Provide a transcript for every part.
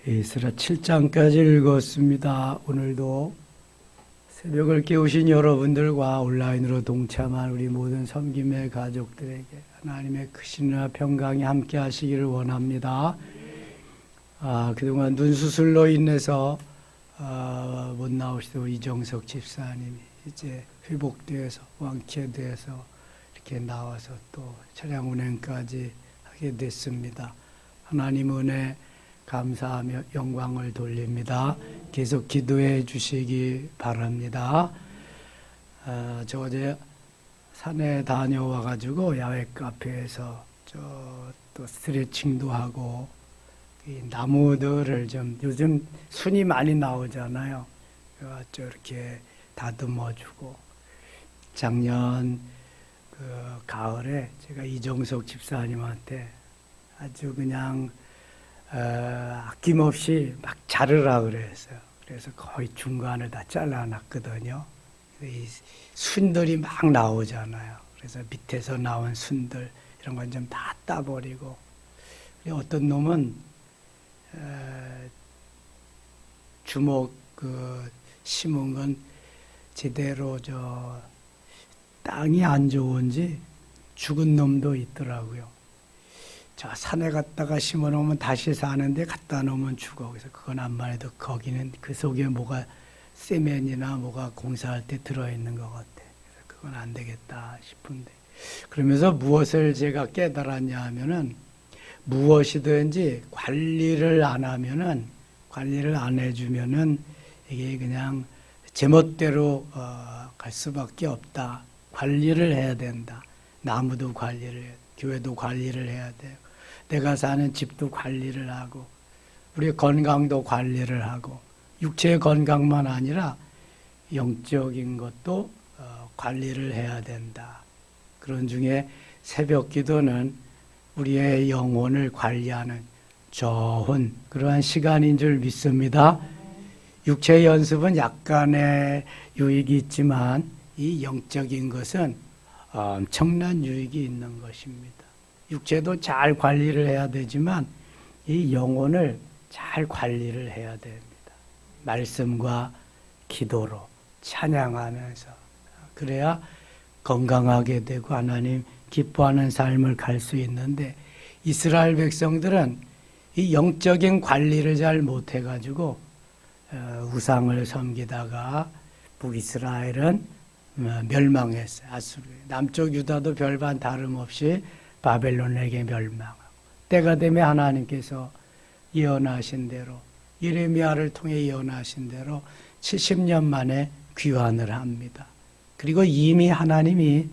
에스라 7장까지 읽었습니다. 오늘도 새벽을 깨우신 여러분들과 온라인으로 동참한 우리 모든 섬김의 가족들에게 하나님의 크신 은혜와 평강이 함께 하시기를 원합니다. 그동안 눈 수술로 인해서 못 나오시던 우리 이정석 집사님이 이제 회복되어서 완쾌돼서 이렇게 나와서 또 차량 운행까지 하게 됐습니다. 하나님 은혜 감사하며 영광을 돌립니다. 계속 기도해 주시기 바랍니다. 저 어제 산에 다녀와 가지고 야외 카페에서 또 스트레칭도 하고 이 나무들을 좀 요즘 순이 많이 나오잖아요. 이렇게 다듬어 주고 작년 그 가을에 제가 이정석 집사님한테 아주 그냥 아낌없이 막 자르라 그랬어요. 그래서 거의 중간을 다 잘라놨거든요. 이 순들이 막 나오잖아요. 그래서 밑에서 나온 순들 이런 건 좀 다 따버리고, 어떤 놈은 주먹 심은 건 제대로 땅이 안 좋은지 죽은 놈도 있더라고요. 저 산에 갔다가 심어놓으면 다시 사는데 갖다 놓으면 죽어. 그래서 그건 암만 해도 거기는 그 속에 뭐가 세면이나 뭐가 공사할 때 들어있는 것 같아. 그래서 그건 안 되겠다 싶은데. 그러면서 무엇을 제가 깨달았냐 하면은 무엇이든지 관리를 안 하면은, 관리를 안 해주면은 이게 그냥 제멋대로 갈 수밖에 없다. 관리를 해야 된다. 나무도 관리를 해야 돼. 교회도 관리를 해야 돼요. 내가 사는 집도 관리를 하고, 우리 건강도 관리를 하고, 육체의 건강만 아니라 영적인 것도 관리를 해야 된다. 그런 중에 새벽 기도는 우리의 영혼을 관리하는 좋은 그러한 시간인 줄 믿습니다. 육체 연습은 약간의 유익이 있지만 이 영적인 것은 엄청난 유익이 있는 것입니다. 육체도 잘 관리를 해야 되지만 이 영혼을 잘 관리를 해야 됩니다. 말씀과 기도로 찬양하면서 그래야 건강하게 되고 하나님 기뻐하는 삶을 갈 수 있는데, 이스라엘 백성들은 이 영적인 관리를 잘 못해가지고 우상을 섬기다가 북이스라엘은 멸망했어요. 아수르. 남쪽 유다도 별반 다름없이 바벨론에게 멸망하고, 때가 되면 하나님께서 예언하신 대로, 예레미야를 통해 예언하신 대로 70년 만에 귀환을 합니다. 그리고 이미 하나님이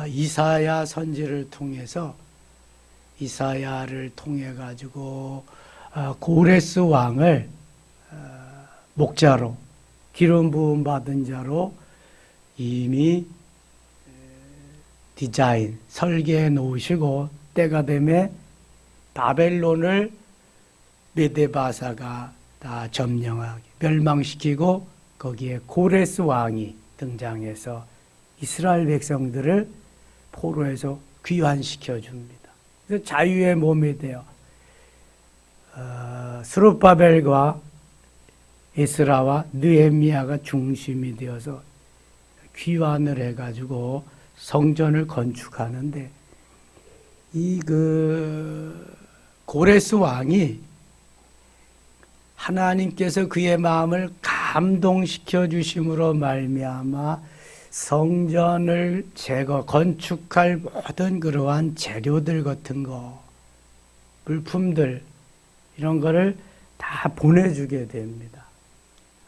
이사야 선지를 통해서, 이사야를 통해 가지고 고레스 왕을 목자로, 기름 부음 받은 자로 이미 디자인, 설계해 놓으시고, 때가 되면 바벨론을 메데바사가 다 점령하게 멸망시키고, 거기에 고레스 왕이 등장해서 이스라엘 백성들을 포로에서 귀환시켜 줍니다. 그래서 자유의 몸이 되어 스룹바벨과 에스라와 느헤미야가 중심이 되어서 귀환을 해가지고 성전을 건축하는데, 이 고레스 왕이 하나님께서 그의 마음을 감동시켜 주심으로 말미암아 성전을 건축할 모든 그러한 재료들 같은 거, 물품들, 이런 거를 다 보내주게 됩니다.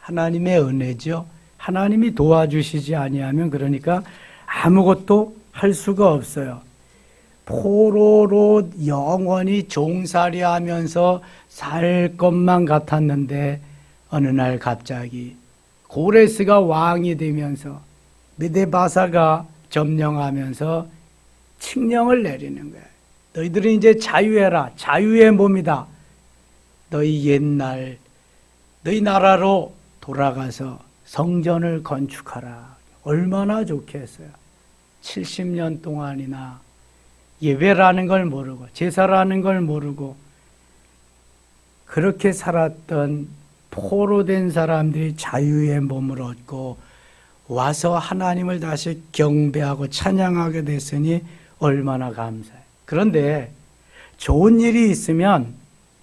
하나님의 은혜죠. 하나님이 도와주시지 아니하면 그러니까 아무것도 할 수가 없어요. 포로로 영원히 종살이 하면서 살 것만 같았는데 어느 날 갑자기 고레스가 왕이 되면서 메데바사가 점령하면서 칙령을 내리는 거예요. 너희들은 이제 자유해라. 자유의 몸이다. 너희 옛날, 너희 나라로 돌아가서 성전을 건축하라. 얼마나 좋겠어요. 70년 동안이나 예배라는 걸 모르고, 제사라는 걸 모르고, 그렇게 살았던 포로된 사람들이 자유의 몸을 얻고 와서 하나님을 다시 경배하고 찬양하게 됐으니 얼마나 감사해요. 그런데 좋은 일이 있으면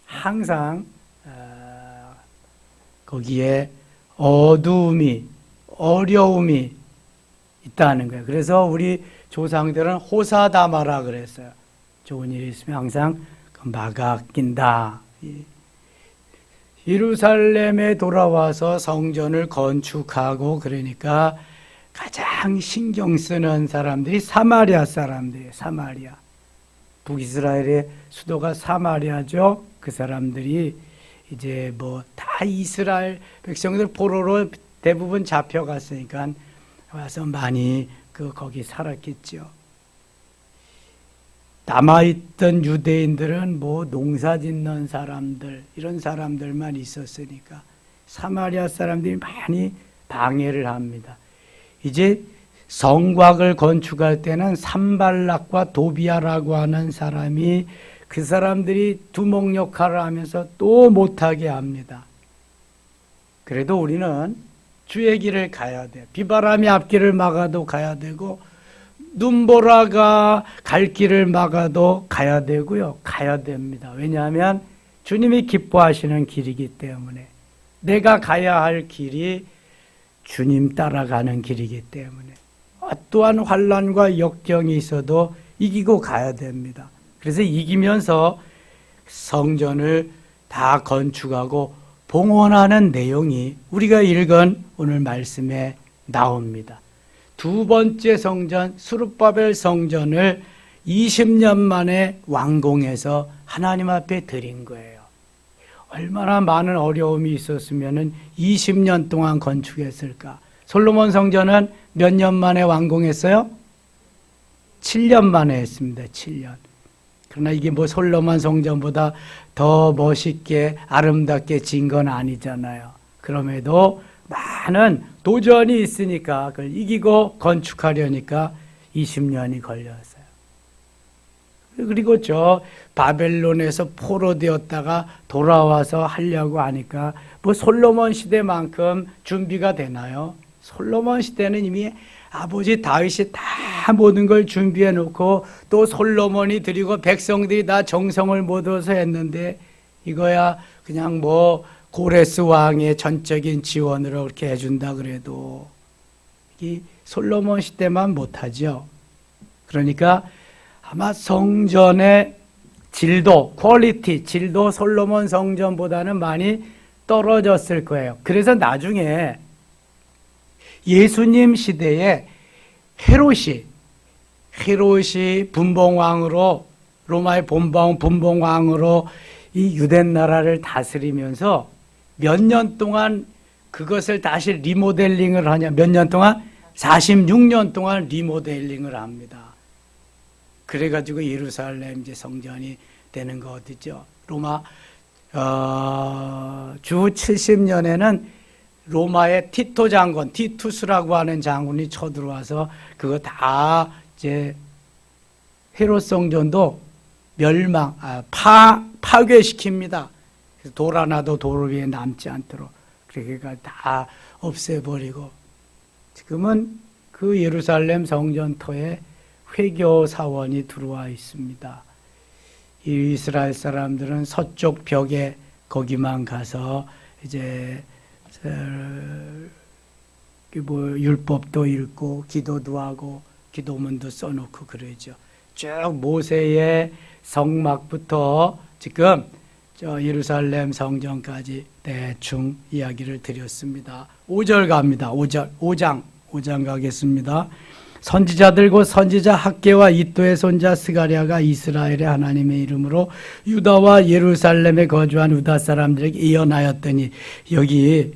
항상 거기에 어두움이, 어려움이 있다는 거예요. 그래서 우리 조상들은 호사다마라 그랬어요. 좋은 일이 있으면 항상 마가 낀다. 예루살렘에 돌아와서 성전을 건축하고 그러니까 가장 신경 쓰는 사람들이 사마리아 사람들이에요. 사마리아. 북이스라엘의 수도가 사마리아죠. 그 사람들이 이제 뭐 다 이스라엘 백성들 포로로 대부분 잡혀갔으니까 와서 많이 거기 살았겠죠. 남아있던 유대인들은 뭐 농사 짓는 사람들, 이런 사람들만 있었으니까 사마리아 사람들이 많이 방해를 합니다. 이제 성곽을 건축할 때는 산발락과 도비아라고 하는 사람이 그 사람들이 두목 역할을 하면서 또 못하게 합니다. 그래도 우리는 주의 길을 가야 돼. 비바람이 앞길을 막아도 가야 되고 눈보라가 갈 길을 막아도 가야 되고요. 가야 됩니다. 왜냐하면 주님이 기뻐하시는 길이기 때문에 내가 가야 할 길이 주님 따라가는 길이기 때문에 어떠한 환난과 역경이 있어도 이기고 가야 됩니다. 그래서 이기면서 성전을 다 건축하고 봉헌하는 내용이 우리가 읽은 오늘 말씀에 나옵니다. 두 번째 성전, 스룹바벨 성전을 20년 만에 완공해서 하나님 앞에 드린 거예요. 얼마나 많은 어려움이 있었으면 20년 동안 건축했을까? 솔로몬 성전은 몇 년 만에 완공했어요? 7년 만에 했습니다. 7년. 그러나 이게 뭐 솔로몬 성전보다 더 멋있게 아름답게 진 건 아니잖아요. 그럼에도 많은 도전이 있으니까 그걸 이기고 건축하려니까 20년이 걸렸어요. 그리고 저 바벨론에서 포로되었다가 돌아와서 하려고 하니까 뭐 솔로몬 시대만큼 준비가 되나요? 솔로몬 시대는 이미 아버지 다윗이 다 모든 걸 준비해 놓고 또 솔로몬이 드리고 백성들이 다 정성을 모아서 했는데 이거야 그냥 뭐 고레스 왕의 전적인 지원으로 그렇게 해준다 그래도 이 솔로몬 시대만 못하죠. 그러니까 아마 성전의 질도, 퀄리티, 질도 솔로몬 성전보다는 많이 떨어졌을 거예요. 그래서 나중에 예수님 시대에 헤롯이 분봉왕으로 로마의 분봉왕으로 이 유대 나라를 다스리면서 몇 년 동안 그것을 다시 리모델링을 하냐? 몇 년 동안? 46년 동안 리모델링을 합니다. 그래가지고 예루살렘 이제 성전이 되는 거 어디죠? 로마 주 70년에는 로마의 티토 장군, 티투스라고 하는 장군이 쳐들어와서 그거 다 이제 헤롯 성전도 파괴시킵니다. 그래서 돌 하나도 돌 위에 남지 않도록 그러니까 다 없애버리고 지금은 그 예루살렘 성전터에 회교 사원이 들어와 있습니다. 이 이스라엘 사람들은 서쪽 벽에 거기만 가서 이제 뭐 율법도 읽고 기도도 하고 기도문도 써놓고 그러죠. 쭉 모세의 성막부터 지금 저 예루살렘 성전까지 대충 이야기를 드렸습니다. 5절 갑니다. 5장 가겠습니다. 선지자들과 선지자 학개와 이또의 손자 스가랴가 이스라엘의 하나님의 이름으로 유다와 예루살렘에 거주한 유다 사람들에게 예언하였더니 여기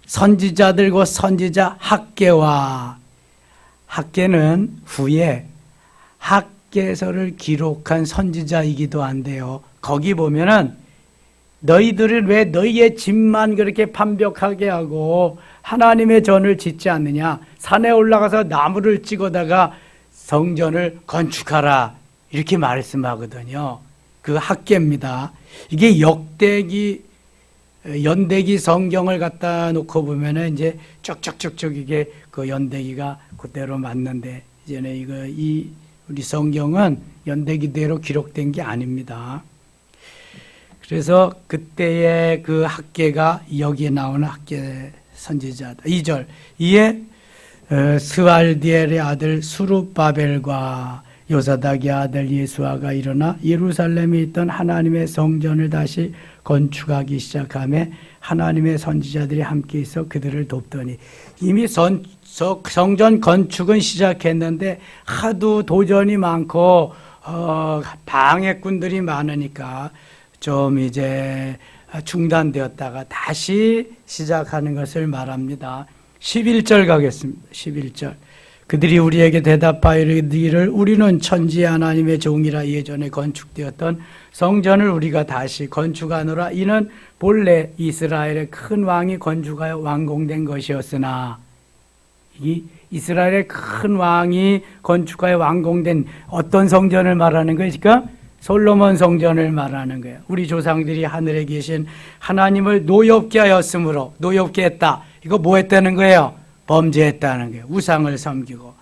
선지자들과 선지자 학개와 학개는 후에 학개서를 기록한 선지자이기도 한데요. 거기 보면은 너희들은 왜 너희의 집만 그렇게 반벽하게 하고 하나님의 전을 짓지 않느냐? 산에 올라가서 나무를 찍어다가 성전을 건축하라 이렇게 말씀하거든요. 그 학계입니다. 이게 연대기 성경을 갖다 놓고 보면은 이제 쭉쭉쭉쭉 이게 그 연대기가 그대로 맞는데, 이제는 우리 성경은 연대기대로 기록된 게 아닙니다. 그래서 그때의 그 학계가 여기에 나오는 학계 선지자다. 2절. 이에 스알디엘의 아들 수룹바벨과 요사닥의 아들 예수아가 일어나 예루살렘에 있던 하나님의 성전을 다시 건축하기 시작하며 하나님의 선지자들이 함께 있어 그들을 돕더니, 이미 성전 건축은 시작했는데 하도 도전이 많고 방해꾼들이 많으니까 좀 이제 중단되었다가 다시 시작하는 것을 말합니다. 11절 가겠습니다. 11절. 그들이 우리에게 대답하여 이르기를 우리는 천지의 하나님의 종이라 예전에 건축되었던 성전을 우리가 다시 건축하노라. 이는 본래 이스라엘의 큰 왕이 건축하여 완공된 것이었으나, 이 이스라엘의 큰 왕이 건축하여 완공된 어떤 성전을 말하는 거예요? 그러니까 솔로몬 성전을 말하는 거예요. 우리 조상들이 하늘에 계신 하나님을 노엽게 하였으므로, 노엽게 했다. 이거 뭐 했다는 거예요? 범죄했다는 거예요. 우상을 섬기고.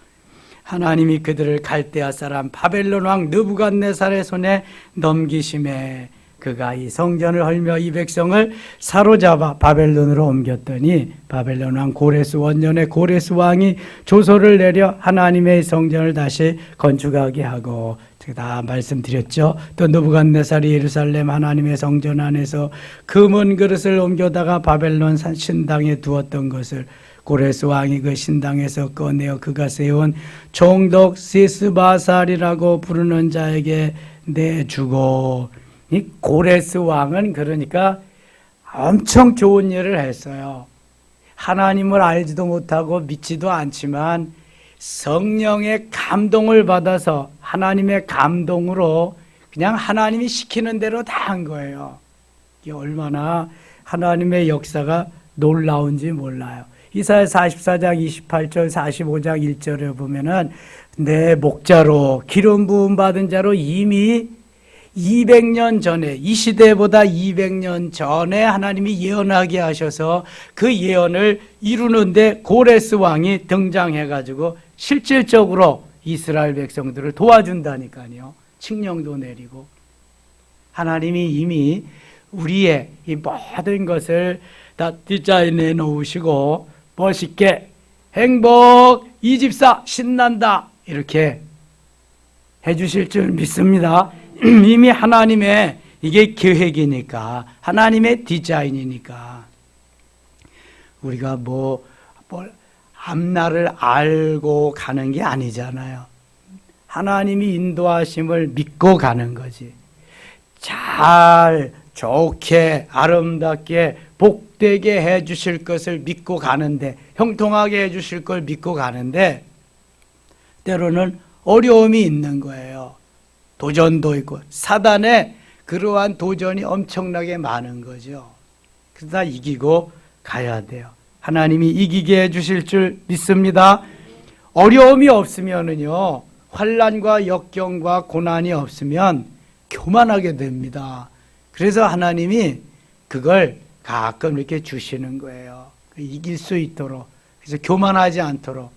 하나님이 그들을 갈대아 사람 바벨론 왕 느부갓네살의 손에 넘기심에 그가 이 성전을 헐며 이 백성을 사로잡아 바벨론으로 옮겼더니, 바벨론 왕 고레스 원년에 고레스 왕이 조서를 내려 하나님의 성전을 다시 건축하게 하고, 다 말씀드렸죠. 또 느부갓네살이 예루살렘 하나님의 성전 안에서 금은 그릇을 옮겨다가 바벨론 신당에 두었던 것을 고레스 왕이 그 신당에서 꺼내어 그가 세운 총독 시스바살이라고 부르는 자에게 내주고, 이 고레스 왕은 그러니까 엄청 좋은 일을 했어요. 하나님을 알지도 못하고 믿지도 않지만 성령의 감동을 받아서 하나님의 감동으로 그냥 하나님이 시키는 대로 다 한 거예요. 이게 얼마나 하나님의 역사가 놀라운지 몰라요. 이사야 44장 28절 45장 1절에 보면은 내 목자로 기름 부음 받은 자로 이미 200년 전에, 이 시대보다 200년 전에 하나님이 예언하게 하셔서 그 예언을 이루는데 고레스 왕이 등장해가지고 실질적으로 이스라엘 백성들을 도와준다니까요. 칙령도 내리고. 하나님이 이미 우리의 이 모든 것을 다 디자인해 놓으시고 멋있게 행복, 이 집사 신난다 이렇게 해주실 줄 믿습니다. 이미 하나님의 이게 계획이니까, 하나님의 디자인이니까. 우리가 뭘 앞날을 알고 가는 게 아니잖아요. 하나님이 인도하심을 믿고 가는 거지. 잘, 좋게, 아름답게, 복되게 해 주실 것을 믿고 가는데, 형통하게 해 주실 걸 믿고 가는데 때로는 어려움이 있는 거예요. 도전도 있고 사단의 그러한 도전이 엄청나게 많은 거죠. 그래서 다 이기고 가야 돼요. 하나님이 이기게 해주실 줄 믿습니다. 어려움이 없으면은요, 환난과 역경과 고난이 없으면 교만하게 됩니다. 그래서 하나님이 그걸 가끔 이렇게 주시는 거예요. 이길 수 있도록. 그래서 교만하지 않도록,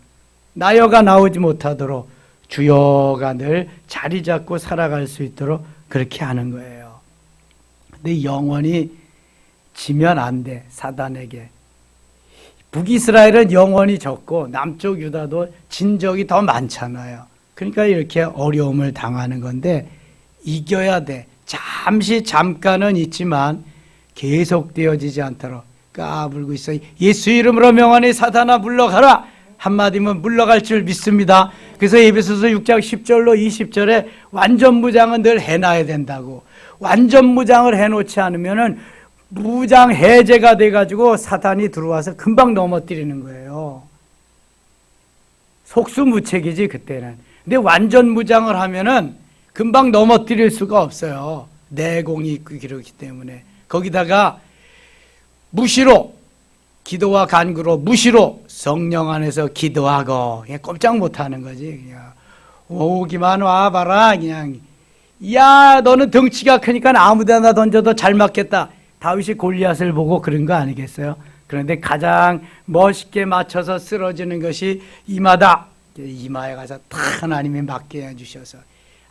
나여가 나오지 못하도록 주여가 늘 자리 잡고 살아갈 수 있도록 그렇게 하는 거예요. 근데 영원히 지면 안 돼, 사단에게. 북이스라엘은 영원히 졌고 남쪽 유다도 진 적이 더 많잖아요. 그러니까 이렇게 어려움을 당하는 건데 이겨야 돼. 잠깐은 있지만 계속되어지지 않도록 까불고 있어. 예수 이름으로 명하니 사단아 물러가라. 한마디면 물러갈 줄 믿습니다. 그래서 에베소서 6장 10절로 20절에 완전 무장은 늘 해놔야 된다고. 완전 무장을 해놓지 않으면은 무장 해제가 돼가지고 사탄이 들어와서 금방 넘어뜨리는 거예요. 속수무책이지 그때는. 근데 완전 무장을 하면은 금방 넘어뜨릴 수가 없어요. 내공이 있고 그렇기 때문에. 거기다가 무시로, 기도와 간구로 무시로 성령 안에서 기도하고 그냥 꼼짝 못하는 거지. 그냥 오기만 와봐라. 그냥 야, 너는 덩치가 크니까 아무데나 던져도 잘 맞겠다. 다윗이 골리앗을 보고 그런 거 아니겠어요? 그런데 가장 멋있게 맞춰서 쓰러지는 것이 이마다. 이마에 가서 탁 하나님이 맞게 해주셔서,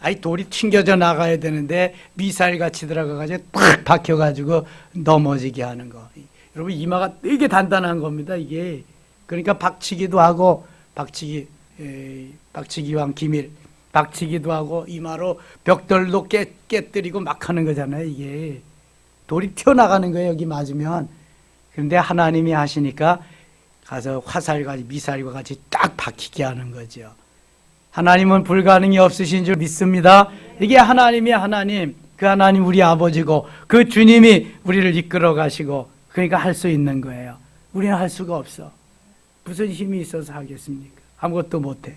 아이 돌이 튕겨져 나가야 되는데 미사일 같이 들어가가지고 탁 박혀가지고 넘어지게 하는 거. 여러분, 이마가 되게 단단한 겁니다, 이게. 그러니까 박치기도 하고, 박치기왕 기밀, 박치기도 하고, 이마로 벽돌도 깨뜨리고 막 하는 거잖아요, 이게. 돌이 튀어나가는 거예요, 여기 맞으면. 그런데 하나님이 하시니까 가서 화살과 미사일과 같이 딱 박히게 하는 거죠. 하나님은 불가능이 없으신 줄 믿습니다. 이게 하나님이 하나님, 그 하나님 우리 아버지고, 그 주님이 우리를 이끌어 가시고, 그러니까 할 수 있는 거예요. 우리는 할 수가 없어. 무슨 힘이 있어서 하겠습니까? 아무것도 못해.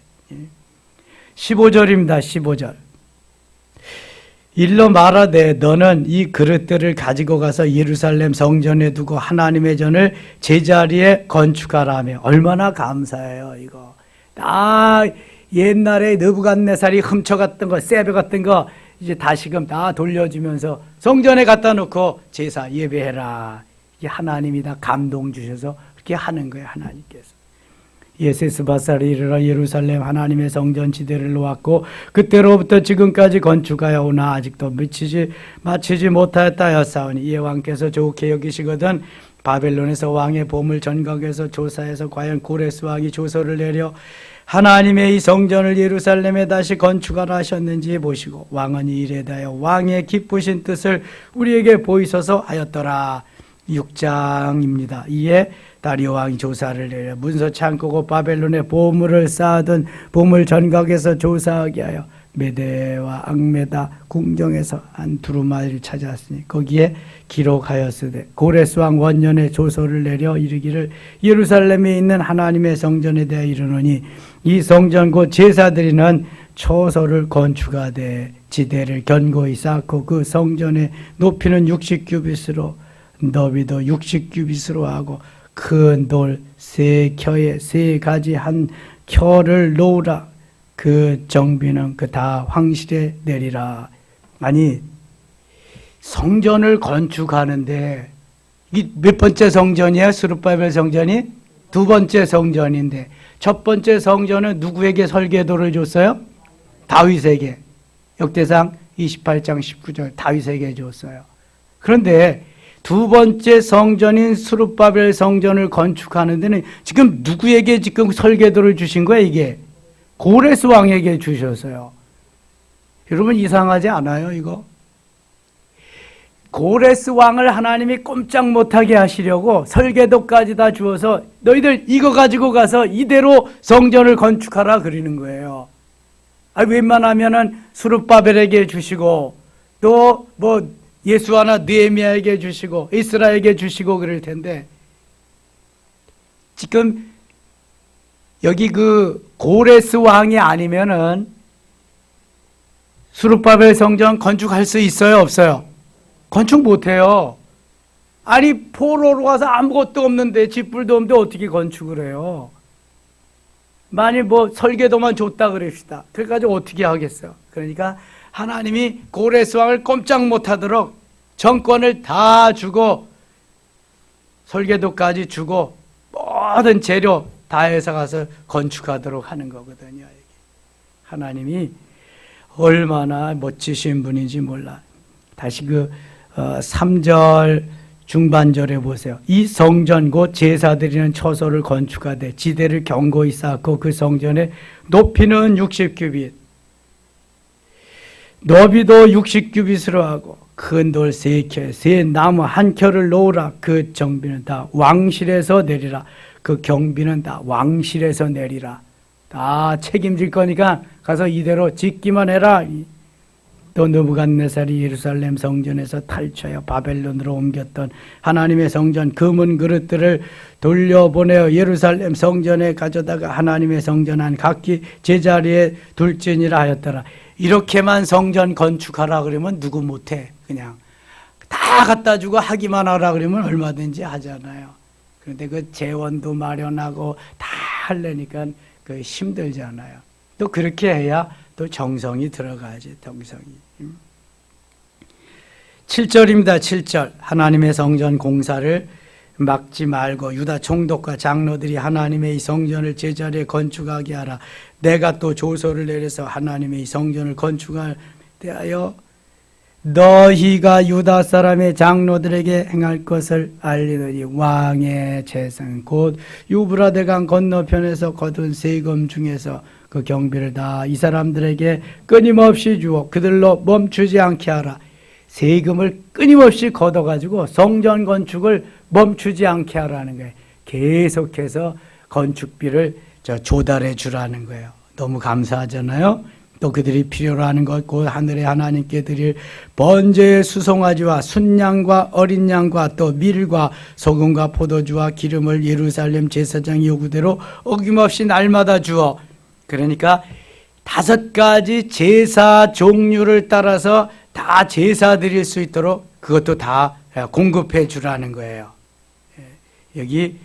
15절입니다. 15절. 일러 말하되 너는 이 그릇들을 가지고 가서 예루살렘 성전에 두고 하나님의 전을 제자리에 건축하라 하며. 얼마나 감사해요, 이거. 옛날에 느부갓네살이 훔쳐갔던 거, 세배갔던 거 이제 다시금 다 돌려주면서 성전에 갖다 놓고 제사 예배해라. 이게 하나님이 다 감동 주셔서 그렇게 하는 거예요, 하나님께서. 예세스바살이 이르러 예루살렘 하나님의 성전 지대를 놓았고 그때로부터 지금까지 건축하여 오나 아직도 마치지 못하였다 하였사오니 이에 왕께서 좋게 여기시거든 바벨론에서 왕의 보물 전각에서 조사해서 과연 고레스 왕이 조서를 내려 하나님의 이 성전을 예루살렘에 다시 건축하라 하셨는지 보시고 왕은 이 일에 대하여 왕의 기쁘신 뜻을 우리에게 보이소서 하였더라. 6장입니다. 이에 다리오 왕이 조사를 내려 문서 창고고 바벨론에 보물을 쌓아둔 보물 전각에서 조사하게 하여 메대와 악메다 궁정에서 한 두루마리를 찾았으니 거기에 기록하였으되 고레스 왕 원년에 조서를 내려 이르기를 예루살렘에 있는 하나님의 성전에 대해 이르노니 이 성전 곧 제사드리는 초소를 건축하되 지대를 견고히 쌓고 그 성전의 높이는 60규빗으로 너비도 60규빗으로 하고 큰 돌 세 켜에 세 가지 한 켜를 놓으라. 그 정비는 그 다 황실에 내리라. 아니, 성전을 건축하는데 이 몇 번째 성전이야? 스룹바벨 성전이 두 번째 성전인데 첫 번째 성전은 누구에게 설계도를 줬어요? 다윗에게. 역대상 28장 19절 다윗에게 줬어요. 그런데 두 번째 성전인 스룹바벨 성전을 건축하는 데는 지금 누구에게 지금 설계도를 주신 거야, 이게? 고레스 왕에게 주셨어요. 여러분 이상하지 않아요, 이거? 고레스 왕을 하나님이 꼼짝 못하게 하시려고 설계도까지 다 주어서 너희들 이거 가지고 가서 이대로 성전을 건축하라 그러는 거예요. 웬만하면은 스룹바벨에게 주시고 또 예수아나 느헤미야에게 주시고 이스라엘에게 주시고 그럴 텐데 지금 여기 그 고레스 왕이 아니면은 스룹바벨 성전 건축할 수 있어요, 없어요? 건축 못해요. 아니 포로로 가서 아무것도 없는데 집불도 없는데 어떻게 건축을 해요? 만일 설계도만 줬다 그럽시다. 그래가지고 어떻게 하겠어? 그러니까 하나님이 고레스 왕을 꼼짝 못하도록 정권을 다 주고 설계도까지 주고 모든 재료 다 해서 가서 건축하도록 하는 거거든요. 하나님이 얼마나 멋지신 분인지 몰라. 다시 3절 중반절에 보세요. 이 성전 곧 제사드리는 처소를 건축하되 지대를 견고히 쌓고 그 성전의 높이는 60규빗 너비도 60규빗으로 하고 큰 돌 세 켜, 세 나무 한 켜를 놓으라. 그 정비는 다 왕실에서 내리라. 그 경비는 다 왕실에서 내리라. 다 책임질 거니까 가서 이대로 짓기만 해라. 또 느부갓네살이 예루살렘 성전에서 탈취하여 바벨론으로 옮겼던 하나님의 성전 금은 그릇들을 돌려보내어 예루살렘 성전에 가져다가 하나님의 성전 안 각기 제자리에 둘지니라 하였더라. 이렇게만 성전 건축하라 그러면 누구 못해. 그냥 다 갖다 주고 하기만 하라 그러면 얼마든지 하잖아요. 그런데 그 재원도 마련하고 다 하려니까 힘들잖아요. 또 그렇게 해야 또 정성이 들어가지, 정성이. 7절입니다. 7절. 하나님의 성전 공사를 막지 말고 유다 총독과 장로들이 하나님의 이 성전을 제자리에 건축하게 하라. 내가 또 조서를 내려서 하나님의 이 성전을 건축할 때하여 너희가 유다 사람의 장로들에게 행할 것을 알리더니 왕의 재산 곧 유브라데강 건너편에서 거둔 세금 중에서 그 경비를 다 이 사람들에게 끊임없이 주어 그들로 멈추지 않게 하라. 세금을 끊임없이 걷어가지고 성전 건축을 멈추지 않게 하라는 거예요. 계속해서 건축비를 조달해 주라는 거예요. 너무 감사하잖아요. 또 그들이 필요로 하는 것 곧 하늘의 하나님께 드릴 번제의 수송아지와 순양과 어린 양과 또 밀과 소금과 포도주와 기름을 예루살렘 제사장 요구대로 어김없이 날마다 주어. 그러니까 5가지 제사 종류를 따라서 다 제사 드릴 수 있도록 그것도 다 공급해 주라는 거예요. 여기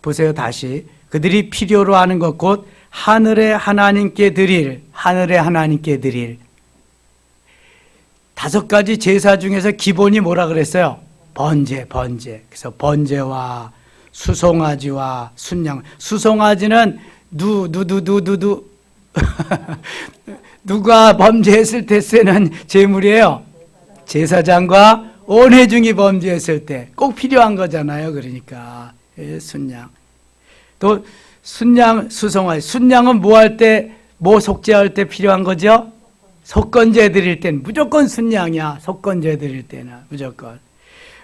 보세요. 다시 그들이 필요로 하는 것 곧 하늘의 하나님께 드릴 5가지 제사 중에서 기본이 뭐라 그랬어요? 번제. 그래서 번제와 수송아지와 순양. 수송아지는 누가 범죄했을 때 쓰는 제물이에요? 제사장과 온회중이 범죄했을 때 꼭 필요한 거잖아요. 그러니까 순양. 또 순양, 수송아지. 순양은 뭐 할 때, 뭐 속죄할 때 필요한 거죠? 속건제 드릴 때는 무조건 순양이야. 속건제 드릴 때는 무조건.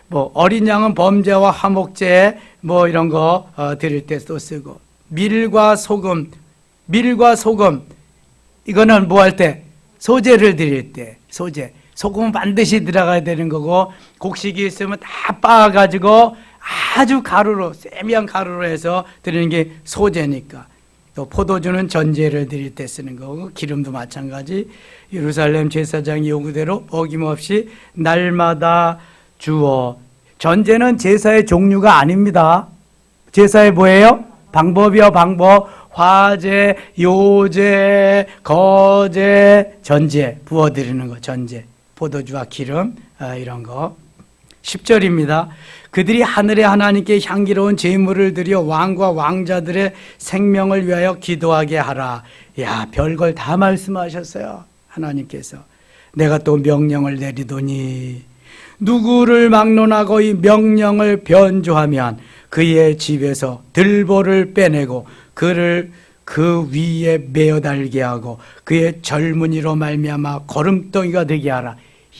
뭐 어린 양은 범죄와 화목제 뭐 이런 거 드릴 때 또 쓰고. 밀과 소금 이거는 뭐 할 때? 소제를 드릴 때 소제. 소금은 반드시 들어가야 되는 거고, 곡식이 있으면 다 빻아가지고 아주 가루로, 세미한 가루로 해서 드리는 게 소제니까. 또 포도주는 전제를 드릴 때 쓰는 거고, 기름도 마찬가지. 예루살렘 제사장 요구대로 어김없이 날마다 주어. 전제는 제사의 종류가 아닙니다. 제사의 뭐예요? 방법이요, 방법. 화제, 요제, 거제, 전제 부어드리는 거, 전제. 포도주와 기름 이런 거. 10절입니다. 그들이 하늘의 하나님께 향기로운 제물을 드려 왕과 왕자들의 생명을 위하여 기도하게 하라. 야, 별걸 다 말씀하셨어요. 하나님께서. 내가 또 명령을 내리더니 누구를 막론하고 이 명령을 변조하면 그의 집에서 들보를 빼내고 그를 그 위에 메어 달게 하고 그의 젊은이로 말미암아 거름덩이가 되게 하라.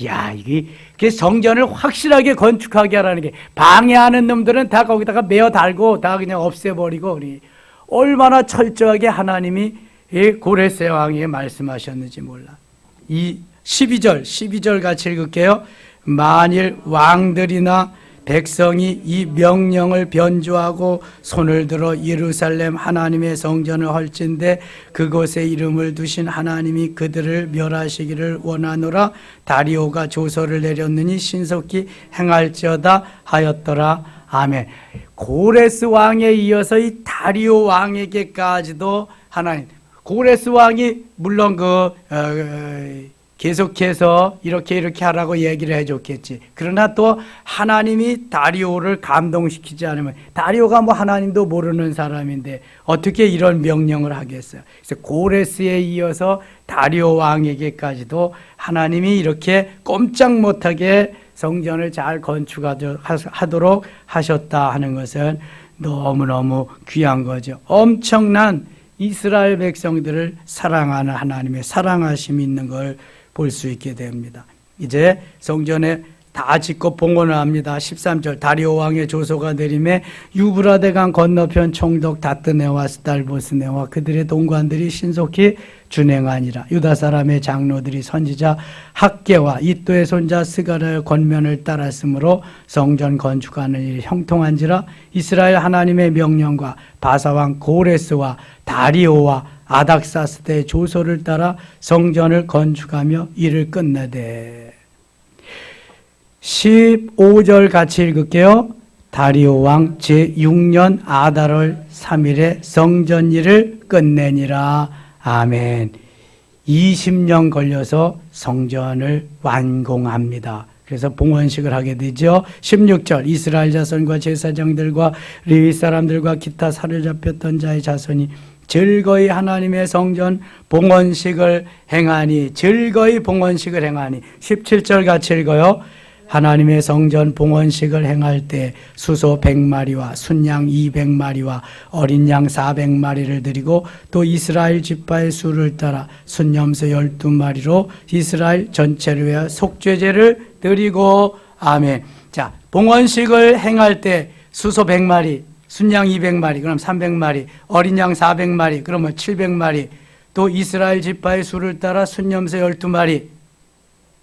야, 이게 성전을 확실하게 건축하게 하라는 게, 방해하는 놈들은 다 거기다가 메어 달고 다 그냥 없애버리고. 우리 얼마나 철저하게 하나님이 이 고레스 왕에게 말씀하셨는지 몰라. 이 12절 같이 읽을게요. 만일 왕들이나 백성이 이 명령을 변조하고 손을 들어 예루살렘 하나님의 성전을 헐진데 그곳에 이름을 두신 하나님이 그들을 멸하시기를 원하노라. 다리오가 조서를 내렸느니 신속히 행할지어다 하였더라. 아멘. 고레스 왕에 이어서 이 다리오 왕에게까지도 하나님, 고레스 왕이 물론 계속해서 이렇게 하라고 얘기를 해줬겠지. 그러나 또 하나님이 다리오를 감동시키지 않으면, 다리오가 뭐 하나님도 모르는 사람인데 어떻게 이런 명령을 하겠어요. 그래서 고레스에 이어서 다리오 왕에게까지도 하나님이 이렇게 꼼짝 못하게 성전을 잘 건축하도록 하셨다 하는 것은 너무너무 귀한 거죠. 엄청난 이스라엘 백성들을 사랑하는 하나님의 사랑하심이 있는 걸 볼 수 있게 됩니다. 이제 성전에 다 짓고 봉헌을 합니다. 13절 다리오 왕의 조소가 내림에 유브라데강 건너편 총독 다뜨네와 스달보스네와 그들의 동관들이 신속히 준행하니라. 유다 사람의 장로들이 선지자 학계와 이또의 손자 스가랴의 권면을 따랐으므로 성전 건축하는 일이 형통한지라. 이스라엘 하나님의 명령과 바사왕 고레스와 다리오와 아닥사스대의 조소를 따라 성전을 건축하며 일을 끝내되. 15절 같이 읽을게요. 다리오 왕 제6년 아달월 3일에 성전 일을 끝내니라. 아멘. 20년 걸려서 성전을 완공합니다. 그래서 봉헌식을 하게 되죠. 16절 이스라엘 자손과 제사장들과 레위 사람들과 기타 사로잡혔던 자의 자손이 즐거이 하나님의 성전 봉헌식을 행하니 즐거이 봉헌식을 행하니 17절 같이 읽어요. 하나님의 성전 봉헌식을 행할 때 수소 100마리와 순양 200마리와 어린 양 400마리를 드리고 또 이스라엘 지파의 수를 따라 순염소 12마리로 이스라엘 전체를 위하여 속죄제를 드리고 아멘. 자, 봉헌식을 행할 때 수소 100마리, 순양 200마리, 그럼 300마리, 어린 양 400마리, 그러면 700마리, 또 이스라엘 지파의 수를 따라 순염소 12마리,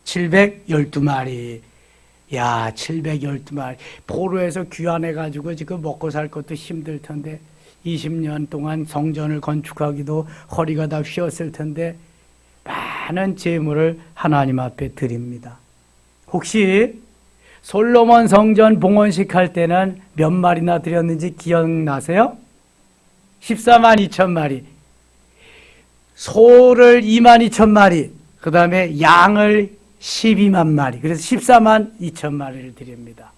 712마리. 야, 712마리. 포로에서 귀환해가지고 지금 먹고 살 것도 힘들 텐데 20년 동안 성전을 건축하기도 허리가 다 휘었을 텐데 많은 재물을 하나님 앞에 드립니다. 혹시 솔로몬 성전 봉헌식 할 때는 몇 마리나 드렸는지 기억나세요? 14만 2천 마리. 소를 2만 2천 마리. 그 다음에 양을 12만 마리. 그래서 14만 2천 마리를 드립니다.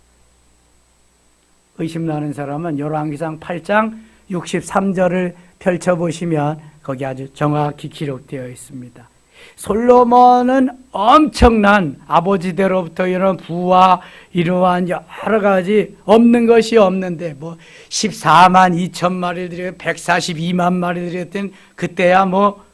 의심나는 사람은 열왕기상 8장 63절을 펼쳐보시면 거기 아주 정확히 기록되어 있습니다. 솔로몬은 엄청난 아버지대로부터 이런 부와 이러한 여러 가지 없는 것이 없는데 뭐 14만 2천 마리를 드리고 142만 마리를 드렸던 그때야 뭐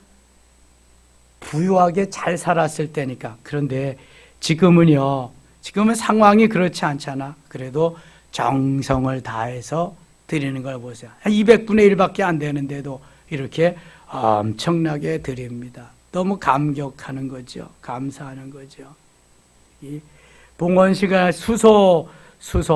부유하게 잘 살았을 때니까. 그런데 지금은요, 지금은 상황이 그렇지 않잖아. 그래도 정성을 다해서 드리는 걸 보세요. 200분의 1밖에 안 되는데도 이렇게 엄청나게 드립니다. 너무 감격하는 거죠. 감사하는 거죠. 이 봉헌식은 수소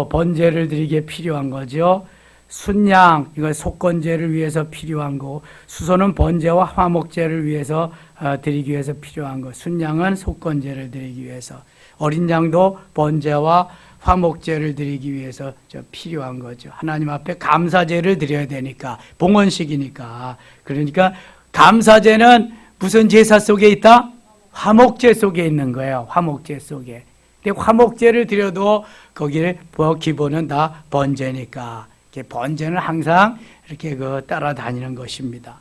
번제를 드리기에 필요한 거죠. 순양, 이건 속건제를 위해서 필요한 거, 수소는 번제와 화목제를 위해서 드리기 위해서 필요한 거, 순양은 속건제를 드리기 위해서, 어린 양도 번제와 화목제를 드리기 위해서 필요한 거죠. 하나님 앞에 감사제를 드려야 되니까, 봉헌식이니까. 그러니까 감사제는 무슨 제사 속에 있다? 화목제 속에 있는 거예요. 화목제 속에. 근데 화목제를 드려도 거기에 기본은 다 번제니까. 번제는 항상 이렇게 따라다니는 것입니다.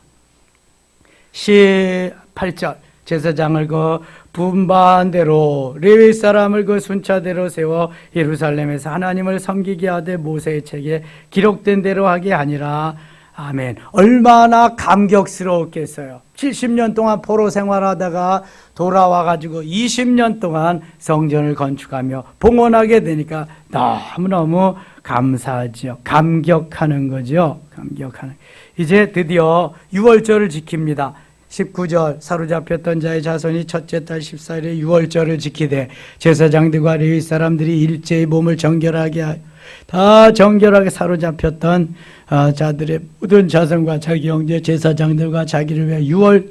18절 제사장을 분반대로 레위 사람을 순차대로 세워 예루살렘에서 하나님을 섬기게 하되 모세의 책에 기록된 대로 하게 하니라. 아멘. 얼마나 감격스러웠겠어요. 70년 동안 포로 생활하다가 돌아와가지고 20년 동안 성전을 건축하며 봉헌하게 되니까 너무너무 감사하죠. 감격하는 거죠. 감격하는. 이제 드디어 유월절을 지킵니다. 19절 사로잡혔던 자의 자손이 첫째 달 14일에 유월절을 지키되 제사장들과 레위 사람들이 일제히 몸을 정결하게 다 정결하게 사로잡혔던 자들의 모든 자손과 자기 형제 제사장들과 자기를 위해 유월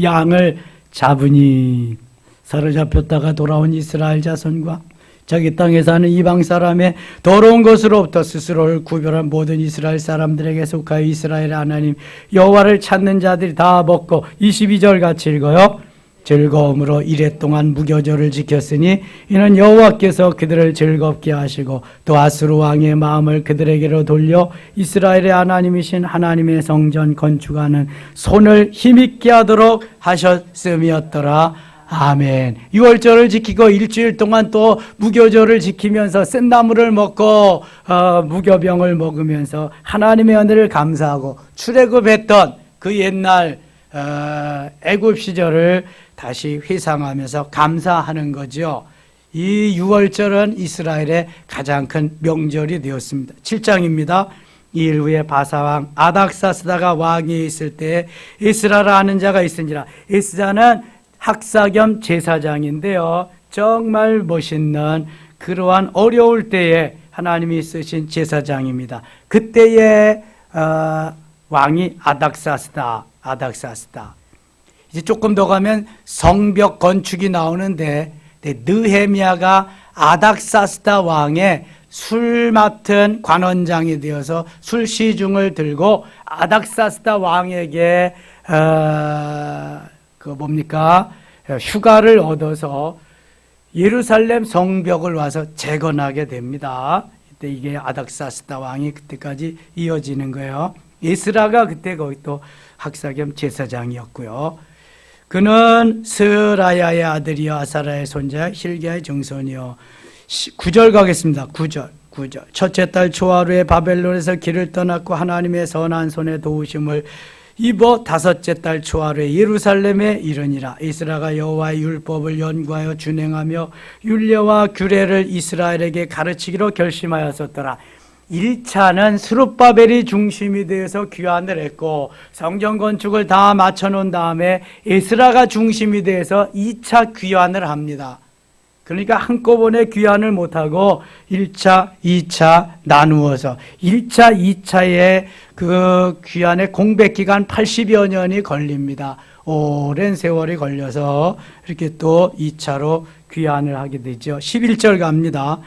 양을 잡으니 사로잡혔다가 돌아온 이스라엘 자손과 자기 땅에 사는 이방 사람의 더러운 것으로부터 스스로를 구별한 모든 이스라엘 사람들에게 속하여 이스라엘의 하나님 여호와를 찾는 자들이 다 먹고 22절 같이 읽어요. 즐거움으로 이레 동안 무교절을 지켰으니 이는 여호와께서 그들을 즐겁게 하시고 또 아수르 왕의 마음을 그들에게로 돌려 이스라엘의 하나님이신 하나님의 성전 건축하는 손을 힘있게 하도록 하셨음이었더라. 아멘. 유월절을 지키고 일주일 동안 또 무교절을 지키면서 쓴나물을 먹고 무교병을 먹으면서 하나님의 은혜를 감사하고 출애굽했던 그 옛날 애굽 시절을 다시 회상하면서 감사하는 거죠. 이 유월절은 이스라엘의 가장 큰 명절이 되었습니다. 7장입니다. 이일 후에 바사왕 아닥사스다가 왕이 있을 때에 에스라라 하는 자가 있으니라. 에스라는 학사 겸 제사장인데요. 정말 멋있는 그러한 어려울 때에 하나님이 쓰신 제사장입니다. 그때의 왕이 아닥사스다. 이제 조금 더 가면 성벽 건축이 나오는데 느헤미야가 아닥사스다 왕의 술 맡은 관원장이 되어서 술 시중을 들고 아닥사스다 왕에게 휴가를 얻어서 예루살렘 성벽을 와서 재건하게 됩니다. 이때 이게 아닥사스다 왕이 그때까지 이어지는 거예요. 에스라가 그때 거기 또 학사 겸 제사장이었고요. 그는 스라야의 아들이요 아사라의 손자 hil기야의 증손이요. 9절 가겠습니다. 9절. 첫째 달 초하루에 바벨론에서 길을 떠났고 하나님의 선한 손의 도우심을 입어 다섯째 달 초하루에 예루살렘에 이르니라. 에스라가 여호와의 율법을 연구하여 준행하며 율례와 규례를 이스라엘에게 가르치기로 결심하였었더라. 1차는 스룹바벨이 중심이 되어서 귀환을 했고 성전 건축을 다 마쳐놓은 다음에 에스라가 중심이 되어서 2차 귀환을 합니다. 그러니까 한꺼번에 귀환을 못하고 1차, 2차 나누어서 1차, 2차의 그 귀환의 공백기간 80여 년이 걸립니다. 오랜 세월이 걸려서 이렇게 또 2차로 귀환을 하게 되죠. 11절 갑니다.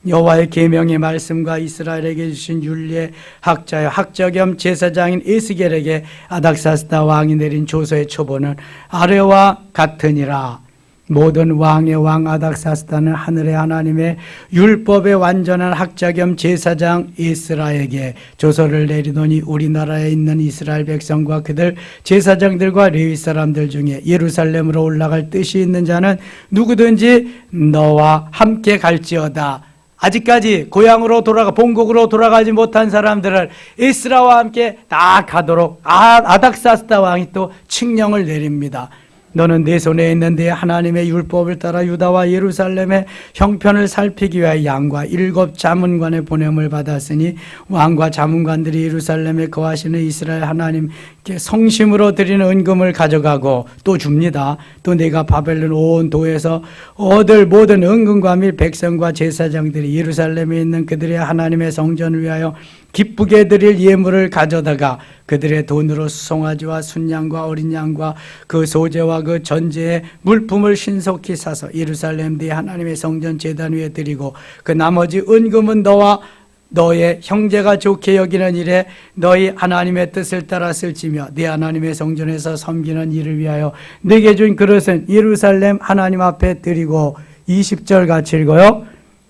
여호와의 계명의 말씀과 이스라엘에게 주신 율례 학자여 학자 겸 제사장인 에스겔에게 아닥사스다 왕이 내린 조서의 초본은 아래와 같으니라. 모든 왕의 왕 아닥사스다는 하늘의 하나님의 율법의 완전한 학자 겸 제사장 에스라에게 조서를 내리더니 우리나라에 있는 이스라엘 백성과 그들 제사장들과 레위 사람들 중에 예루살렘으로 올라갈 뜻이 있는 자는 누구든지 너와 함께 갈지어다. 아직까지 고향으로 본국으로 돌아가지 못한 사람들을 에스라와 함께 다 가도록 아닥사스다 왕이 또 칙령을 내립니다. 너는 내 손에 있는 내 하나님의 율법을 따라 유다와 예루살렘의 형편을 살피기 위하여 양과 7 자문관의 보냄을 받았으니 왕과 자문관들이 예루살렘에 거하시는 이스라엘 하나님께 성심으로 드리는 은금을 가져가고 또 줍니다. 또 내가 바벨론 온 도에서 얻을 모든 은금과 및 백성과 제사장들이 예루살렘에 있는 그들의 하나님의 성전을 위하여 기쁘게 드릴 예물을 가져다가 그들의 돈으로 수송아지와 순양과 어린 양과 그 소재와 그 전제의 물품을 신속히 사서 예루살렘 내 하나님의 성전 제단 위에 드리고 그 나머지 은금은 너와 너의 형제가 좋게 여기는 일에 너희 하나님의 뜻을 따라 쓸지며 네 하나님의 성전에서 섬기는 일을 위하여 내게 준 그릇은 예루살렘 하나님 앞에 드리고 20절 같이 읽어요.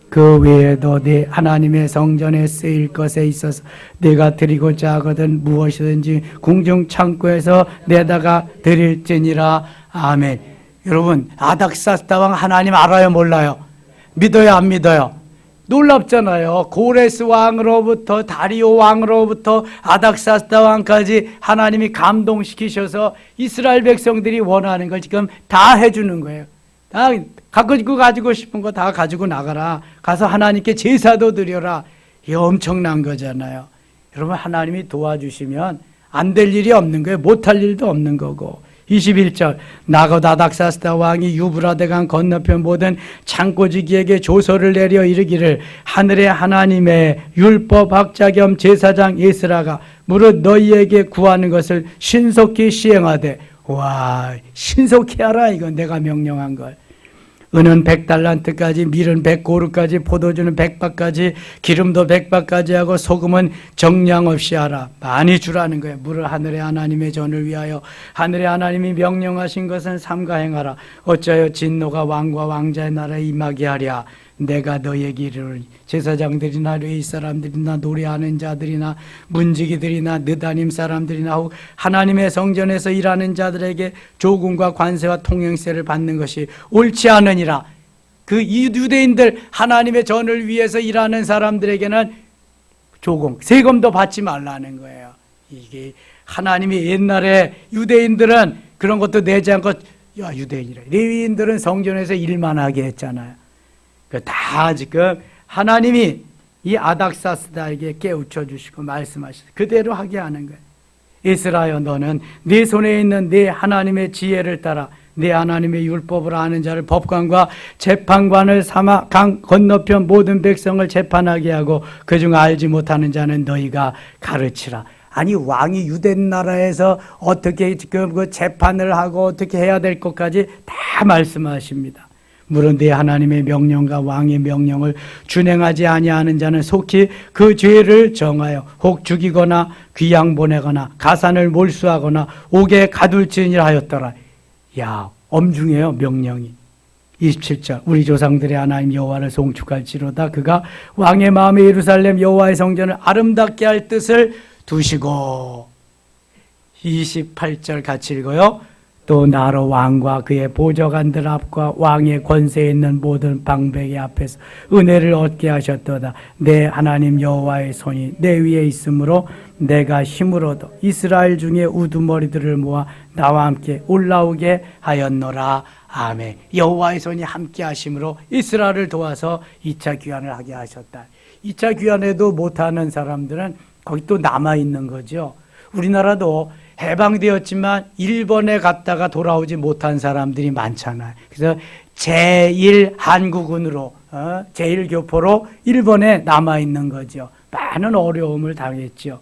그 외에도 네 하나님의 성전에 쓰일 것에 있어서 내가 드리고자 하거든 무엇이든지 궁중 창고에서 내다가 드릴지니라. 아멘. 여러분 아닥사스다 왕 하나님 알아요 몰라요? 믿어요 안 믿어요? 놀랍잖아요. 고레스 왕으로부터 다리오 왕으로부터 아닥사스다 왕까지 하나님이 감동시키셔서 이스라엘 백성들이 원하는 걸 지금 다 해주는 거예요. 다 가지고 싶은 거 다 가지고 나가라. 가서 하나님께 제사도 드려라. 이게 엄청난 거잖아요. 여러분 하나님이 도와주시면 안 될 일이 없는 거예요. 못할 일도 없는 거고. 21절 나곧 아닥사스다 왕이 유브라데강 건너편 모든 창고지기에게 조서를 내려 이르기를 하늘의 하나님의 율법 학자 겸 제사장 에스라가 무릇 너희에게 구하는 것을 신속히 시행하되 와 신속히 하라. 이건 내가 명령한 걸. 은은 100달란트까지 밀은 100고루까지 포도주는 100바까지 기름도 100바까지 하고 소금은 정량 없이 하라. 많이 주라는 거예요. 물을 하늘의 하나님의 전을 위하여 하늘의 하나님이 명령하신 것은 삼가 행하라. 어찌하여 진노가 왕과 왕자의 나라에 임하게 하랴. 내가 너에게 이르노니 제사장들이나 레위 사람들이나 노래하는 자들이나 문지기들이나 느다님 사람들이나 혹 하나님의 성전에서 일하는 자들에게 조금과 관세와 통행세를 받는 것이 옳지 않으니라. 그 유대인들 하나님의 전을 위해서 일하는 사람들에게는 조금 세금도 받지 말라는 거예요. 이게 하나님이 옛날에 유대인들은 그런 것도 내지 않고 야 유대인이래. 레위인들은 성전에서 일만 하게 했잖아요. 다 지금 하나님이 이 아닥사스다에게 깨우쳐 주시고 말씀하시고 그대로 하게 하는 거예요. 에스라여 너는 네 손에 있는 네 하나님의 지혜를 따라 네 하나님의 율법을 아는 자를 법관과 재판관을 삼아 강 건너편 모든 백성을 재판하게 하고 그중 알지 못하는 자는 너희가 가르치라. 아니 왕이 유대 나라에서 어떻게 지금 그 재판을 하고 어떻게 해야 될 것까지 다 말씀하십니다. 물론 내 하나님의 명령과 왕의 명령을 준행하지 아니하는 자는 속히 그 죄를 정하여 혹 죽이거나 귀양 보내거나 가산을 몰수하거나 옥에 가둘지니라 하였더라. 야 엄중해요 명령이. 27절 우리 조상들의 하나님 여호와를 송축할지로다. 그가 왕의 마음에 예루살렘 여호와의 성전을 아름답게 할 뜻을 두시고. 28절 같이 읽어요. 또 나로 왕과 그의 보좌관들 앞과 왕의 권세에 있는 모든 방백의 앞에서 은혜를 얻게 하셨도다. 내 하나님 여호와의 손이 내 위에 있으므로 내가 힘을 얻어 이스라엘 중에 우두머리들을 모아 나와 함께 올라오게 하였노라. 아멘. 여호와의 손이 함께 하심으로 이스라엘을 도와서 2차 귀환을 하게 하셨다. 2차 귀환에도 못하는 사람들은 거기 또 남아있는 거죠. 우리나라도 해방되었지만 일본에 갔다가 돌아오지 못한 사람들이 많잖아요. 그래서 제1한국군으로 제1교포로 일본에 남아있는 거죠. 많은 어려움을 당했죠.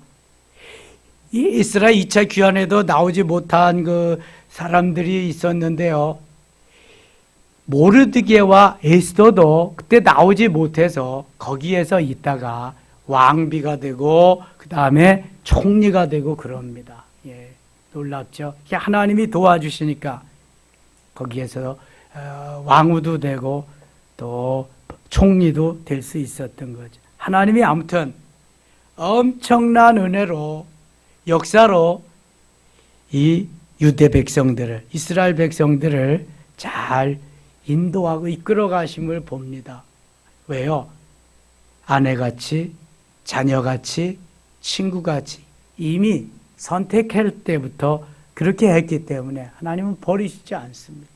이 이스라엘 2차 귀환에도 나오지 못한 그 사람들이 있었는데요. 모르드게와 에스더도 그때 나오지 못해서 거기에서 있다가 왕비가 되고 그 다음에 총리가 되고 그럽니다. 예, 놀랍죠. 하나님이 도와주시니까 거기에서 왕후도 되고 또 총리도 될 수 있었던 거죠. 하나님이 아무튼 엄청난 은혜로 역사로 이 유대 백성들을, 이스라엘 백성들을 잘 인도하고 이끌어 가심을 봅니다. 왜요? 아내같이, 자녀같이, 친구같이 이미 선택할 때부터 그렇게 했기 때문에 하나님은 버리시지 않습니다.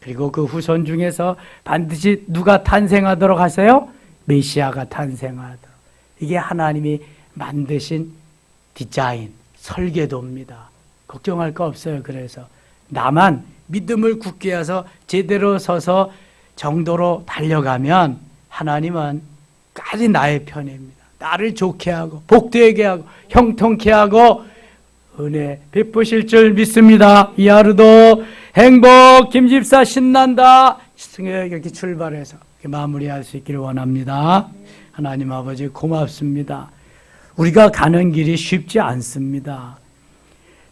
그리고 그 후손 중에서 반드시 누가 탄생하도록 하세요? 메시아가 탄생하도록. 이게 하나님이 만드신 디자인, 설계도입니다. 걱정할 거 없어요. 그래서 나만 믿음을 굳게 해서 제대로 서서 정도로 달려가면 하나님은 까지 나의 편입니다. 나를 좋게 하고 복되게 하고 형통케 하고 은혜 베푸실 줄 믿습니다. 이 하루도 행복 김집사 신난다 승혜 이렇게 출발해서 이렇게 마무리할 수 있기를 원합니다. 하나님 아버지 고맙습니다. 우리가 가는 길이 쉽지 않습니다.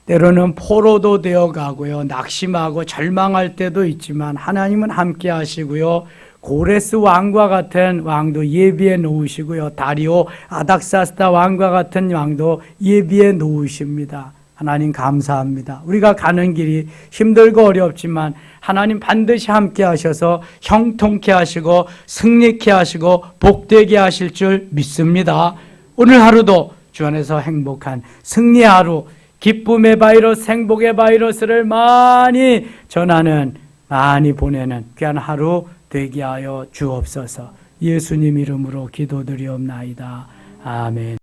때로는 포로도 되어 가고요. 낙심하고 절망할 때도 있지만 하나님은 함께 하시고요. 고레스 왕과 같은 왕도 예비해 놓으시고요. 다리오 아닥사스다 왕과 같은 왕도 예비해 놓으십니다. 하나님 감사합니다. 우리가 가는 길이 힘들고 어렵지만 하나님 반드시 함께 하셔서 형통케 하시고 승리케 하시고 복되게 하실 줄 믿습니다. 오늘 하루도 주 안에서 행복한 승리의 하루, 기쁨의 바이러스, 행복의 바이러스를 많이 전하는, 많이 보내는 귀한 하루 되게 하여 주옵소서. 예수님 이름으로 기도드리옵나이다. 아멘.